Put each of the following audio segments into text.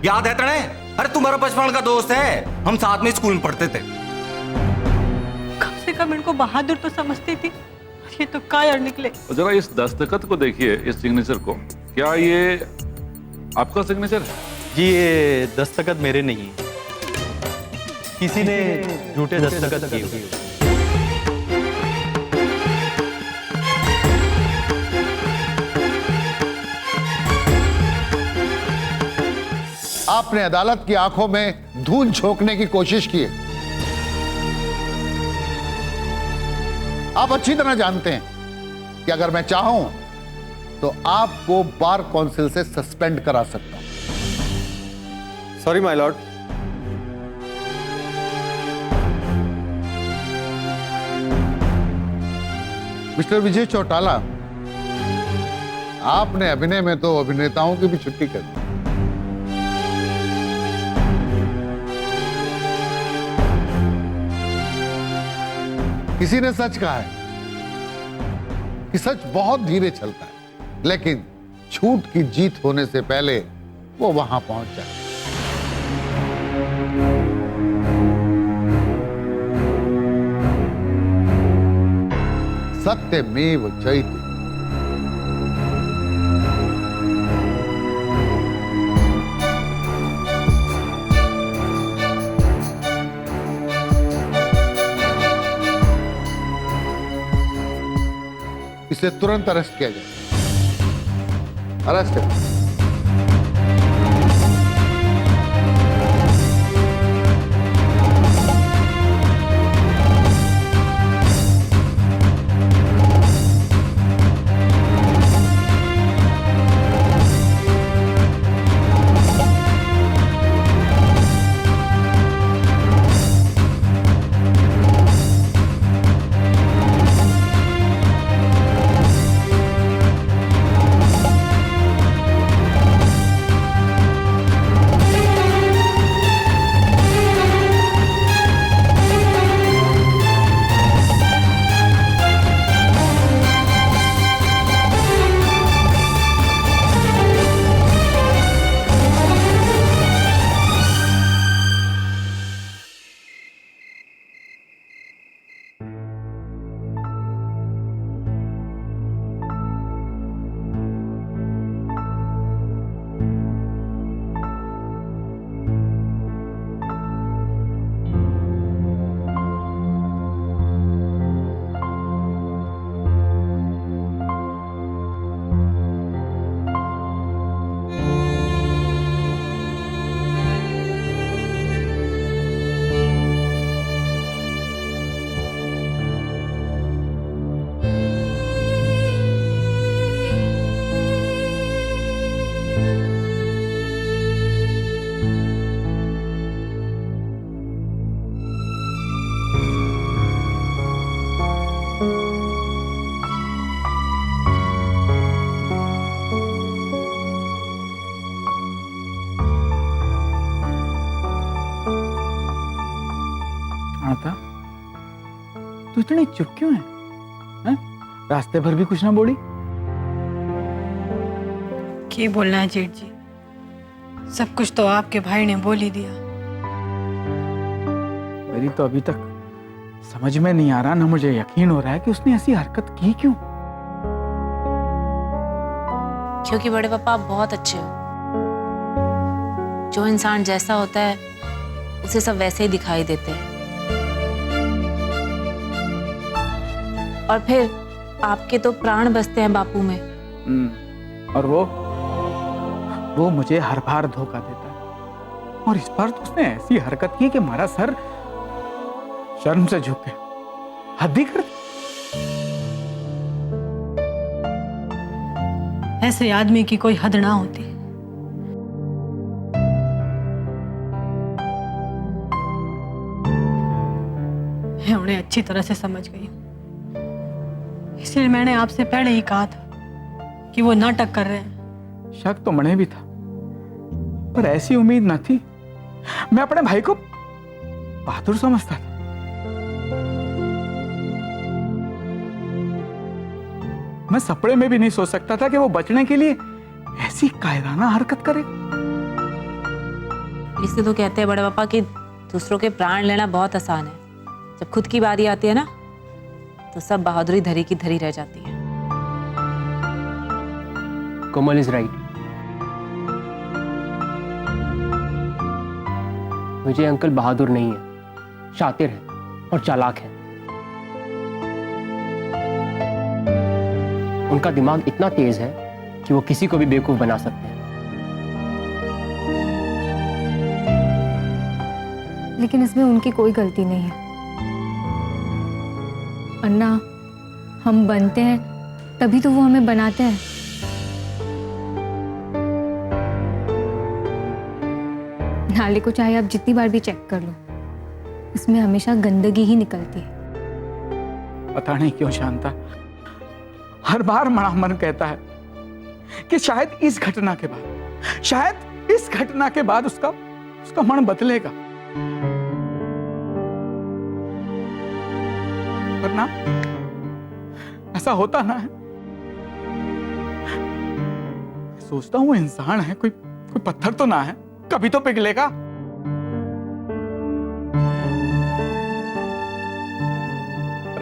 याद है तने? अरे तुम्हारा बचपन का दोस्त है, हम साथ में स्कूल में पढ़ते थे। कम से कम इनको बहादुर तो समझती थी, ये तो कायर निकले। जरा इस दस्तखत को देखिए, इस सिग्नेचर को। क्या ये आपका सिग्नेचर है? जी ये दस्तखत मेरे नहीं, किसी ने झूठे दस्तखत किए हुए। आपने अदालत की आंखों में धूल झोंकने की कोशिश की है। आप अच्छी तरह जानते हैं कि अगर मैं चाहूं तो आपको बार काउंसिल से सस्पेंड करा सकता हूं। Sorry my Lord. मिस्टर विजय चौटाला, आपने अभिनय में तो अभिनेताओं की भी छुट्टी कर दी। किसी ने सच कहा है कि सच बहुत धीरे चलता है, लेकिन झूठ की जीत होने से पहले वो वहां पहुंच जाए। सत्यमेव जयते। इसे तुरंत अरेस्ट किया जाए। अरेस्ट। तू इतनी चुप क्यों है? हैं? रास्ते भर भी कुछ ना बोली। क्या बोलना है जेठ जी, सब कुछ तो आपके भाई ने बोल ही दिया। मेरी तो अभी तक समझ में नहीं आ रहा, ना मुझे यकीन हो रहा है कि उसने ऐसी हरकत की क्यों। क्योंकि बड़े पापा आप बहुत अच्छे हो। जो इंसान जैसा होता है उसे सब वैसे ही दिखाई देते हैं। और फिर आपके तो प्राण बसते हैं बापू में। और वो मुझे हर बार धोखा देता है, और इस बार तो उसने ऐसी हरकत की कि हमारा सर शर्म से झुक गया। हद ही कर। ऐसे आदमी की कोई हद ना होती। मैं उन्हें अच्छी तरह से समझ गई, इसलिए मैंने आपसे पहले ही कहा था कि वो नाटक कर रहे हैं। शक तो मने भी था, पर ऐसी उम्मीद न थी। मैं अपने भाई को बहादुर समझता था। मैं सपने में भी नहीं सोच सकता था कि वो बचने के लिए ऐसी कायराना हरकत करे। इसे तो कहते हैं बड़े पापा कि दूसरों के प्राण लेना बहुत आसान है, जब खुद की बारी आती है ना तो सब बहादुरी धरी की धरी रह जाती है। कोमल इज राइट। विजय अंकल बहादुर नहीं है, शातिर है और चालाक है। उनका दिमाग इतना तेज है कि वो किसी को भी बेवकूफ बना सकते हैं। लेकिन इसमें उनकी कोई गलती नहीं है। अन्ना, हम बनते हैं तभी तो वो हमें बनाते हैं। नाले को चाहे आप जितनी बार भी चेक कर लो, इसमें हमेशा गंदगी ही निकलती है। पता नहीं क्यों शांता, हर बार मना मन कहता है कि शायद इस घटना के बाद उसका मन बदलेगा, वरना ऐसा होता ना है। सोचता हूं वो इंसान है, कोई पत्थर तो ना है, कभी तो पिघलेगा।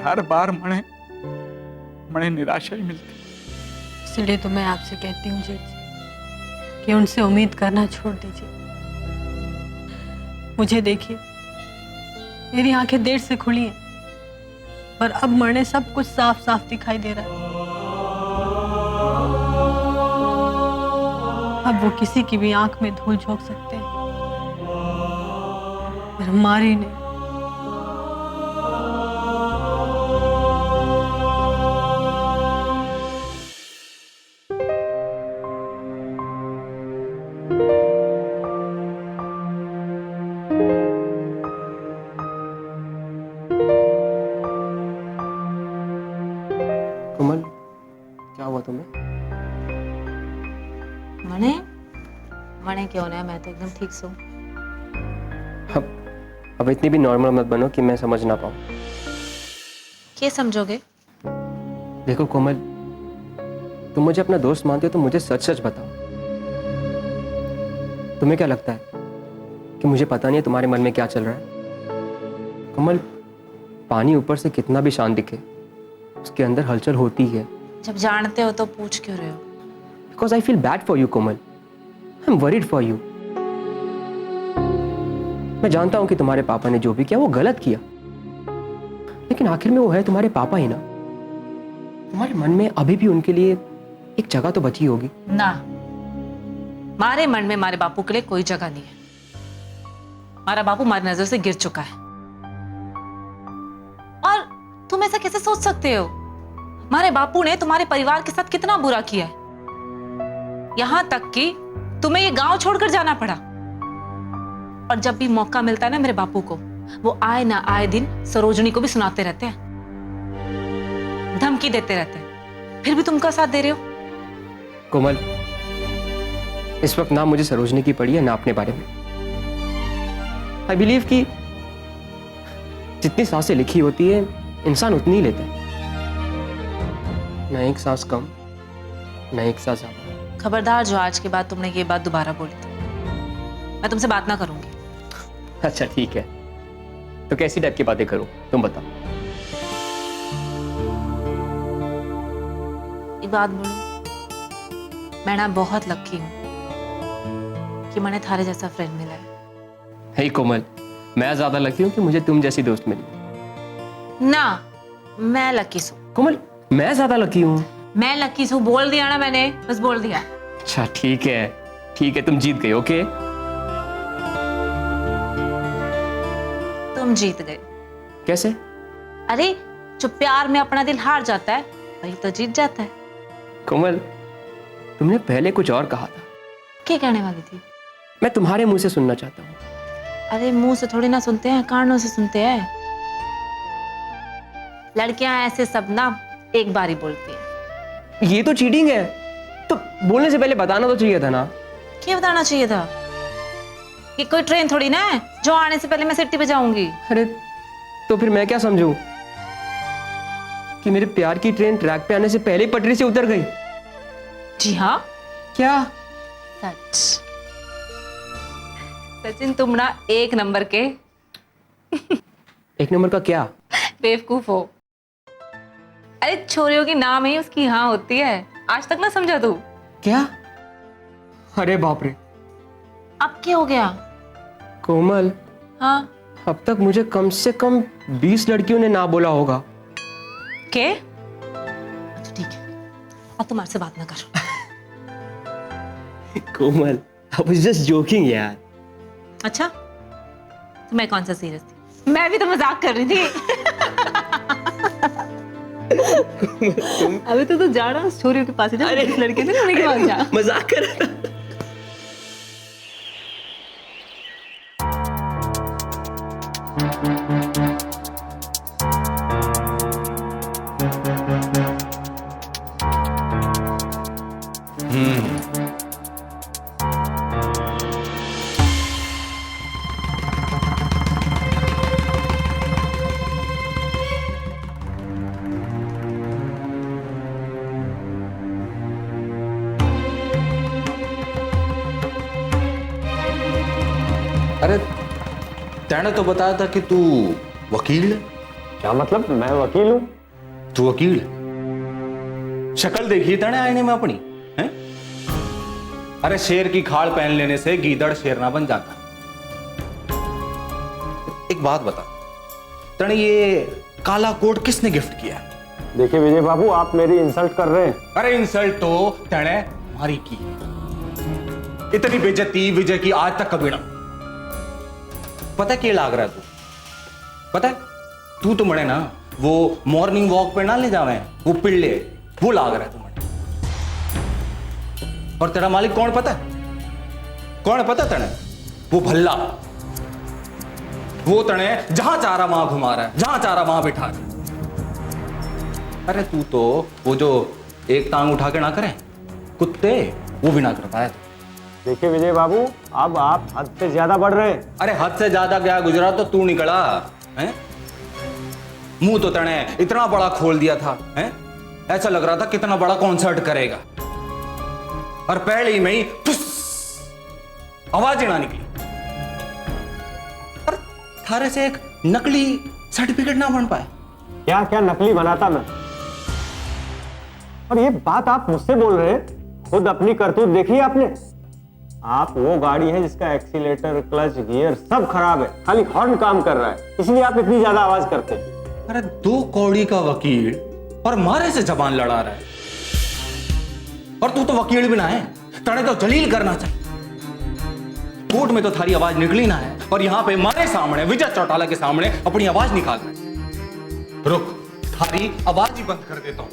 हर बार मणे निराशा ही मिलती। इसलिए तो मैं आपसे कहती हूँ जीत कि उनसे उम्मीद करना छोड़ दीजिए। मुझे देखिए, मेरी आंखें देर से खुली हैं, पर अब मरने सब कुछ साफ साफ दिखाई दे रहा है। अब वो किसी की भी आंख में धूल झोंक सकते हैं, पर हमारी नहीं। कोमल, क्या हुआ तुम्हें? मने क्यों ना, मैं तो एकदम ठीक से हूँ। अब इतनी भी नॉर्मल मत बनो कि मैं समझ ना पाऊँ। क्या समझोगे? देखो कोमल, तुम मुझे अपना दोस्त मानते हो तो मुझे सच सच बताओ। तुम्हें क्या लगता है कि मुझे पता नहीं है तुम्हारे मन में क्या चल रहा है? कोमल, पानी ऊपर से कितना भी शांत दिखे, उसके अंदर हलचल होती है। जब जानते हो तो पूछ क्यों रहे हो? Because I feel bad for you, Komal. I'm worried for you। मैं जानता हूं कि तुम्हारे पापा ने जो भी किया वो गलत किया, लेकिन आखिर में वो है तुम्हारे पापा ही ना। तुम्हारे मन में अभी भी उनके लिए एक जगह तो बची होगी ना। मारे मन में मारे बापू के लिए कोई जगह नहीं है। हमारा बापू हमारी नजर से गिर चुका है। और तुम ऐसा कैसे सोच सकते हो? हमारे बापू ने तुम्हारे परिवार के साथ कितना बुरा किया है, यहां तक कि तुम्हें ये गांव छोड़कर जाना पड़ा। और जब भी मौका मिलता है ना मेरे बापू को, वो आए ना आए दिन सरोजनी को भी सुनाते रहते हैं, धमकी देते रहते हैं, फिर भी तुम का साथ दे रहे हो। कोमल, इस वक्त ना मुझे सरोजनी की पड़ी है ना अपने बारे में। आई बिलीव कि जितनी सांसें लिखी होती है इंसान उतनी ही लेता है, ना एक सांस कम ना एक सांस ज्यादा। खबरदार जो आज के बाद तुमने ये बात दोबारा बोली तो मैं तुमसे बात ना करूंगी। अच्छा ठीक है, तो कैसी टाइप की बातें करूं तुम बताओ। एक बात बोलूं, मैं ना बहुत लकी हूं कि मैंने थारे जैसा फ्रेंड मिला है। हे कोमल, मैं ज्यादा लकी हूं कि मुझे तुम जैसी दोस्त मिली। ना, मैं लकी हूं। कोमल, मैं ज्यादा लकी हूं। मैं लकी हूं, बोल दिया ना मैंने, बस बोल दिया। अच्छा ठीक है, तुम जीत गए। ओके, तुम जीत गए। कैसे? अरे जो प्यार में अपना दिल हार जाता है वही तो जीत जाता है। कोमल, तुमने पहले कुछ और कहा था। क्या कहने वाली थी? मैं तुम्हारे मुंह से सुनना चाहता हूँ। अरे मुंह से थोड़ी ना सुनते हैं, कानों से सुनते हैं। लड़कियां ऐसे सब ना एक बार ही बोलती हैं। ये तो चीटिंग है, तो बोलने से पहले बताना तो चाहिए था ना। क्या बताना चाहिए था? कि कोई ट्रेन थोड़ी ना है जो आने से पहले मैं सिटी पे जाऊंगी। अरे तो फिर मैं क्या समझूं कि मेरे प्यार की ट्रेन ट्रैक पे आने से पहले ही पटरी से उतर गई? जी हाँ, क्या? सच। सचिन तुम ना एक नंबर के एक नंबर का क्या? बेवकूफ हो। अरे छोरियों की नाम ही उसकी हाँ होती है, आज तक ना समझा तू? क्या? अरे बाप रे अब क्या हो गया? कोमल, हाँ अब तक मुझे कम से कम 20 लड़कियों ने ना बोला होगा। के? अच्छा ठीक है, अब तुम आपसे बात ना करो। कोमल, I was just joking यार। अच्छा तो मैं कौन सा सीरियस थी? मैं भी तो मजाक कर रही थी। अभी तो जा रहा छोरियों के पास जा, इस लड़के थे उन्हीं के पास जा। मजाक कर रहा था। अरे तेने तो बताया था कि तू वकील है। क्या मतलब? मैं वकील हूँ? तू वकील है? शक्ल देखी तेने आईने में अपनी हैं? अरे शेर की खाल पहन लेने से गीदड़ शेर ना बन जाता। एक बात बता, तेने ये काला कोट किसने गिफ्ट किया? देखिए विजय बाबू, आप मेरी इंसल्ट कर रहे हैं। अरे इंसल्ट तो तेने हमारी की। इतनी बेइज्जती विजय की आज तक कभी ना। पता क्या लाग रहा है तू? पता है तू तो मरे ना वो मॉर्निंग वॉक पे ना ले जावे वो पिल्ले, वो लाग रहा है तू मरे। और तेरा मालिक कौन पता है? कौन पता तेने? वो भल्ला। वो तने जहां चाह रहा वहां घुमा रहा है, जहां चाह रहा वहां बिठा रहा है। अरे तू तो वो जो एक टांग उठा के ना करे कुत्ते, वो भी ना कर पाया। देखिए विजय बाबू, अब आप हद से ज्यादा बढ़ रहे हैं। अरे हद से ज्यादा क्या गुजरा तो तू निकला है? मुंह तो तने इतना बड़ा खोल दिया था हैं? ऐसा लग रहा था कितना बड़ा कॉन्सर्ट करेगा, और पहले ही में ही आवाज ही ना निकली। और थारे से एक नकली सर्टिफिकेट ना बन पाए। क्या क्या नकली बनाता मैं? और ये बात आप मुझसे बोल रहे हैं? खुद अपनी करतूत देखी आपने? आप वो गाड़ी है जिसका एक्सीलेटर, क्लच, गियर सब खराब है, खाली हॉर्न काम कर रहा है, इसलिए आप इतनी ज्यादा आवाज करते हैं। अरे 2 कौड़ी का वकील और मारे से जबान लड़ा रहा है, और तू तो वकील भी ना है, तने तो जलील करना चाहिए। कोर्ट में तो थारी आवाज निकली ना है, और यहां पे मारे सामने विजय चौटाला के सामने अपनी आवाज निकाल रहे। रुक, थारी आवाज ही बंद कर देता हूं।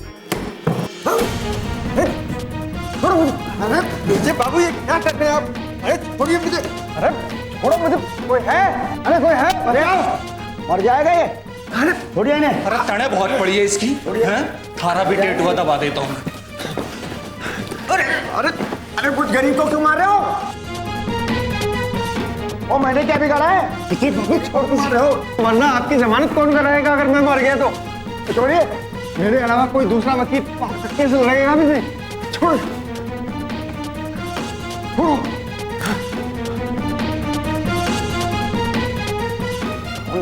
अरे विजय बाबू, ये क्या कर रहे हैं आप? अरे छोड़िए मुझे। अरे छोड़ो मुझे। कोई है? अरे कोई है? अरे मर जाएगा ये। अरे छोड़िए इन्हें। अरे तने बहुत पड़ी है इसकी हैं? थारा भी टेटुआ दबा देता हूं। अरे अरे अरे कुछ गरीब को क्यों मार रहे हो? ओ मैंने क्या बिगाड़ा है? किसी को भी छोड़ मार रहे हो, वरना आपकी जमानत कौन कराएगा अगर मैं मर गया तो? छोड़िए, मेरे अलावा कोई दूसरा वकील केस लगेगा भी नहीं। छोड़ कौन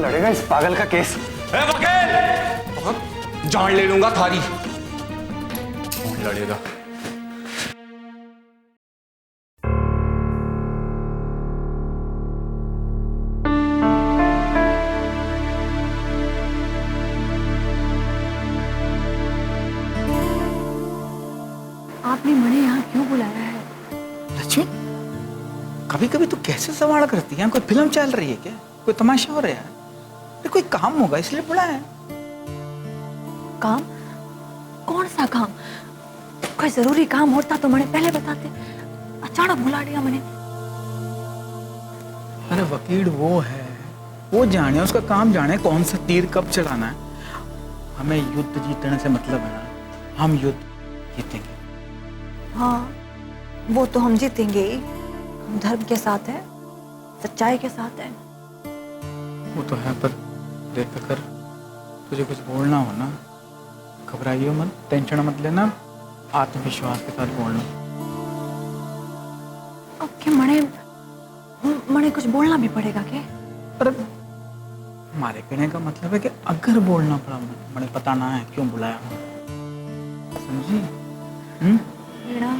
लड़ेगा इस पागल का केस? ए वकील, जान ले लूंगा थारी। कौन लड़ेगा? आपने मुझे यहाँ क्यों बुलाया है? लक्ष्मी, कभी कभी तू कैसे सवाल करती है? कोई फिल्म चल रही है क्या? कोई तमाशा हो रहा है? अरे कोई काम होगा इसलिए बुलाया है। काम? कौन सा काम? कोई जरूरी काम होता तो मैंने पहले बताते, अचानक बुला दिया मैंने। अरे वकील वो है, वो जाने, उसका काम जाने कौन सा तीर कब चलाना है। हमें युद्ध जीतने से मतलब है ना, हम युद्ध जीतेंगे। हाँ, वो तो हम जीतेंगे ही। हम धर्म के साथ हैं, सच्चाई के साथ हैं। वो तो है, पर देख अगर तुझे कुछ बोलना हो ना, घबराइयो मत, टेंशन मत लेना, आत्मविश्वास के साथ बोलना। अब के मणे मने कुछ बोलना भी पड़ेगा के? पर हमारे कहने का मतलब है कि अगर बोलना पड़ा मैंने पता ना है क्यों बुलाया, समझी? वीणा,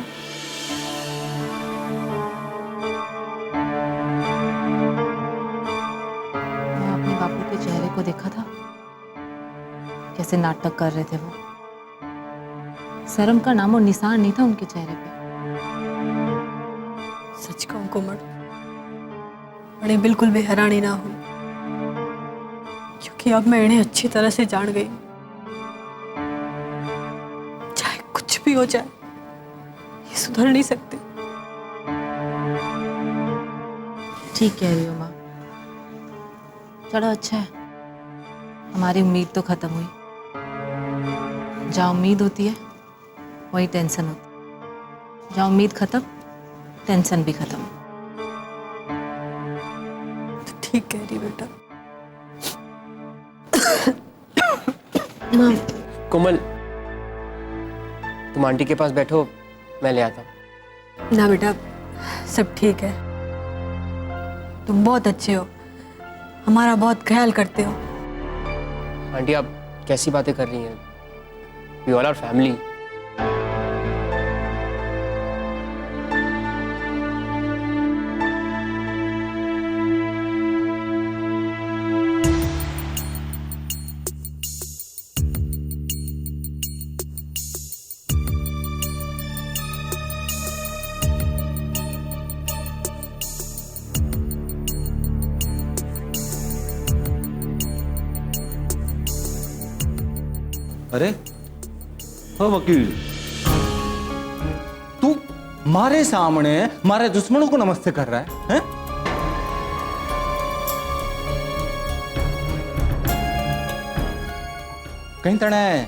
मैं अपने बापू के चेहरे को देखा था, कैसे नाटक कर रहे थे वो। शर्म का नामो निशान नहीं था उनके चेहरे पे। सच कहूं कोमल, मैं बिल्कुल भी हैरानी ना हूं, क्योंकि अब मैं इन्हें अच्छी तरह से जान गई। चाहे कुछ भी हो जाए, ये सुधर नहीं सकते। ठीक कह रही हो माँ। चलो अच्छा है, हमारी उम्मीद तो खत्म हुई। जहाँ उम्मीद होती है वही टेंशन होती है। जहाँ उम्मीद खत्म, टेंशन भी खत्म। तो ठीक कह रही बेटा। माँ, कोमल, तुम आंटी के पास बैठो, मैं ले आता हूँ। ना बेटा, सब ठीक है। तुम बहुत अच्छे हो, हमारा बहुत ख्याल करते हो। आंटी आप कैसी बातें कर रही हैं? We all are family. अरे हाँ वकील, तू मारे सामने मारे दुश्मनों को नमस्ते कर रहा है? कहीं तने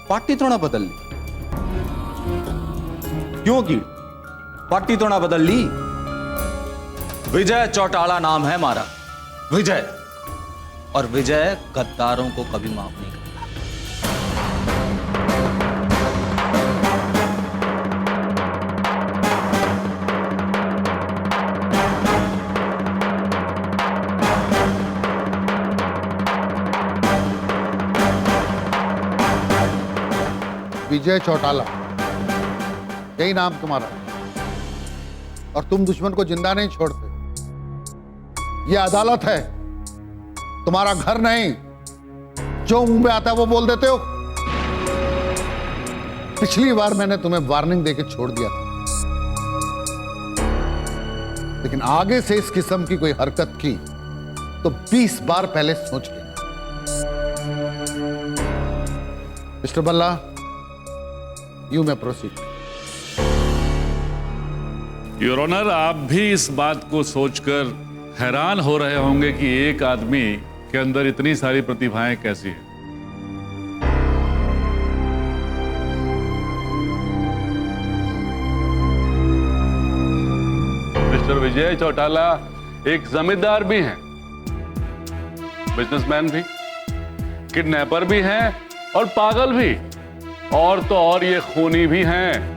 पार्टी तो ना बदल ली? क्यों की पार्टी तो ना बदल ली? विजय चौटाला नाम है हमारा, विजय। और विजय गद्दारों को कभी माफ नहीं करता। विजय चौटाला, यही नाम तुम्हारा, और तुम दुश्मन को जिंदा नहीं छोड़ते। यह अदालत है, तुम्हारा घर नहीं। जो मुंह में आता है वो बोल देते हो। पिछली बार मैंने तुम्हें वार्निंग देके छोड़ दिया था, लेकिन आगे से इस किस्म की कोई हरकत की तो 20 बार पहले सोच लेना। Mister Balla, you may proceed. Your honour, आप भी इस बात को सोचकर हैरान हो रहे होंगे कि एक आदमी के अंदर इतनी सारी प्रतिभाएं कैसी हैं। मिस्टर विजय चौटाला एक जमींदार भी हैं, बिजनेसमैन भी, किडनैपर भी हैं और पागल भी, और तो और ये खूनी भी हैं।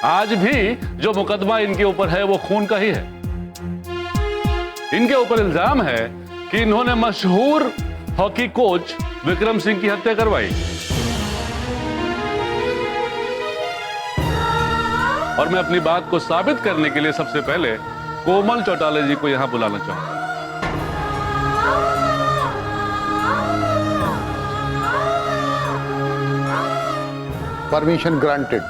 आज भी जो मुकदमा इनके ऊपर है वो खून का ही है। इनके ऊपर इल्जाम है कि इन्होंने मशहूर हॉकी कोच विक्रम सिंह की हत्या करवाई। और मैं अपनी बात को साबित करने के लिए सबसे पहले कोमल चौटाला जी को यहां बुलाना चाहूंगा। Permission granted.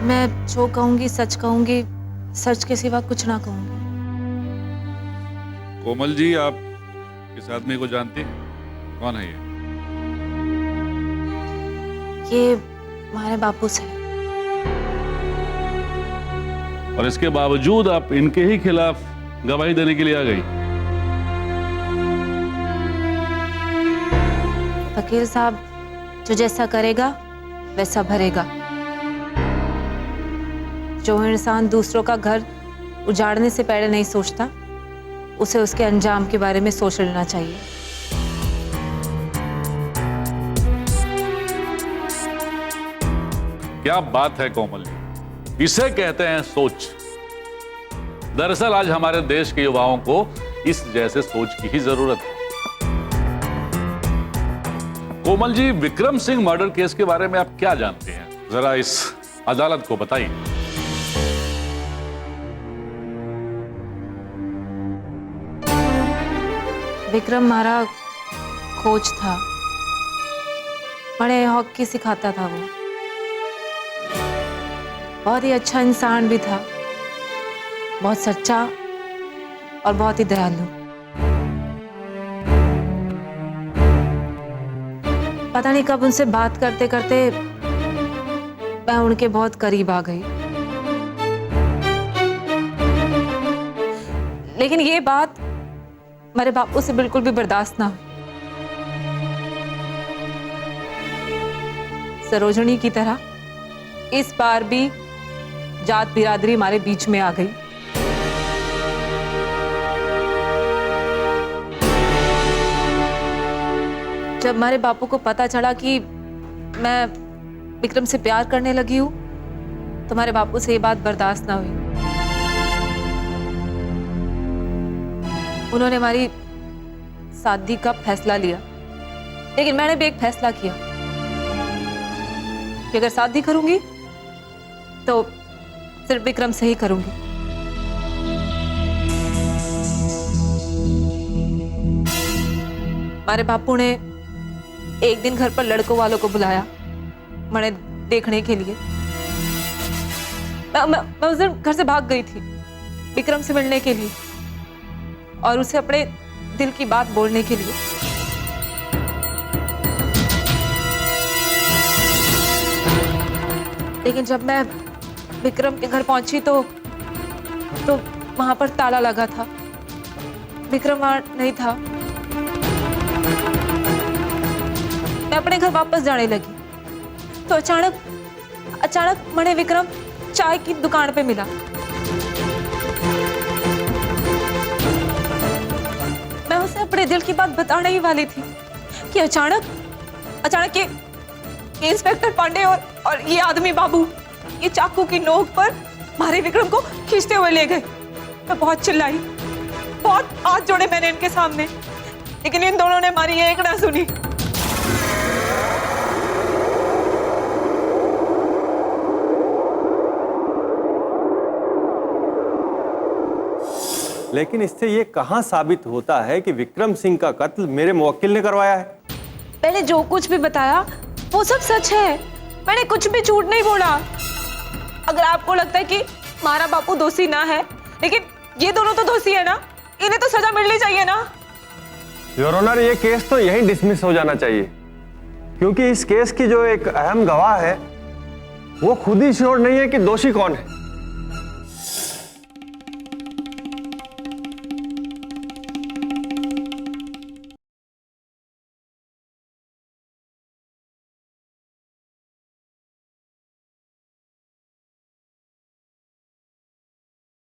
मैं जो कहूंगी सच कहूंगी, सच के सिवा कुछ ना कहूंगी। कोमल जी, आप इस आदमी को जानती हैं? कौन है ये हमारे बापू से। और इसके बावजूद आप इनके ही खिलाफ गवाही देने के लिए आ गई? वकील साहब जो जैसा करेगा वैसा भरेगा। जो इंसान दूसरों का घर उजाड़ने से पहले नहीं सोचता, उसे उसके अंजाम के बारे में सोच लेना चाहिए। क्या बात है कोमल जी, इसे कहते हैं सोच। दरअसल आज हमारे देश के युवाओं को इस जैसे सोच की ही जरूरत है। कोमल जी, विक्रम सिंह मर्डर केस के बारे में आप क्या जानते हैं, जरा इस अदालत को बताइए। विक्रम हमारा कोच था, बड़े हॉकी सिखाता था। वो बहुत ही अच्छा इंसान भी था, बहुत सच्चा और बहुत ही दयालु। पता नहीं कब उनसे बात करते करते मैं उनके बहुत करीब आ गई। लेकिन ये बात मेरे बापू से बिल्कुल भी बर्दाश्त ना हुई। सरोजनी की तरह इस बार भी जात बिरादरी हमारे बीच में आ गई। जब हमारे बापू को पता चला कि मैं विक्रम से प्यार करने लगी हूं, तो हमारे बापू से ये बात बर्दाश्त ना हुई। उन्होंने हमारी शादी का फैसला लिया, लेकिन मैंने भी एक फैसला किया कि अगर शादी करूंगी तो सिर्फ विक्रम से ही करूंगी। हमारे बापू ने एक दिन घर पर लड़कों वालों को बुलाया मैंने देखने के लिए। मैं उस दिन घर से भाग गई थी विक्रम से मिलने के लिए और उसे अपने दिल की बात बोलने के लिए। लेकिन जब मैं विक्रम के घर पहुंची तो वहां पर ताला लगा था, विक्रम वहां नहीं था। मैं अपने घर वापस जाने लगी तो अचानक मैंने विक्रम चाय की दुकान पे मिला। मैं उसे अपने दिल की बात बताने ही वाली थी कि अचानक ये इंस्पेक्टर पांडे और ये आदमी बाबू ये चाकू की नोक पर हमारे विक्रम को खींचते हुए ले गए। मैं बहुत चिल्लाई, बहुत हाथ जोड़े मैंने इनके सामने, लेकिन इन दोनों ने हमारी एक ना सुनी। लेकिन इससे ये कहां साबित होता है कि विक्रम सिंह का कत्ल मेरे मुवक्किल ने करवाया है? मैंने जो कुछ भी बताया वो सब सच है, मैंने कुछ भी झूठ नहीं बोला। अगर आपको लगता है कि हमारा बापू दोषी ना है, लेकिन ये दोनों तो दोषी है ना, इन्हें तो सजा मिलनी चाहिए ना। योर ऑनर, ये केस तो यहीं डिसमिस हो जाना चाहिए, क्योंकि इस केस की जो एक अहम गवाह है वो खुद ही श्योर नहीं है कि दोषी कौन है।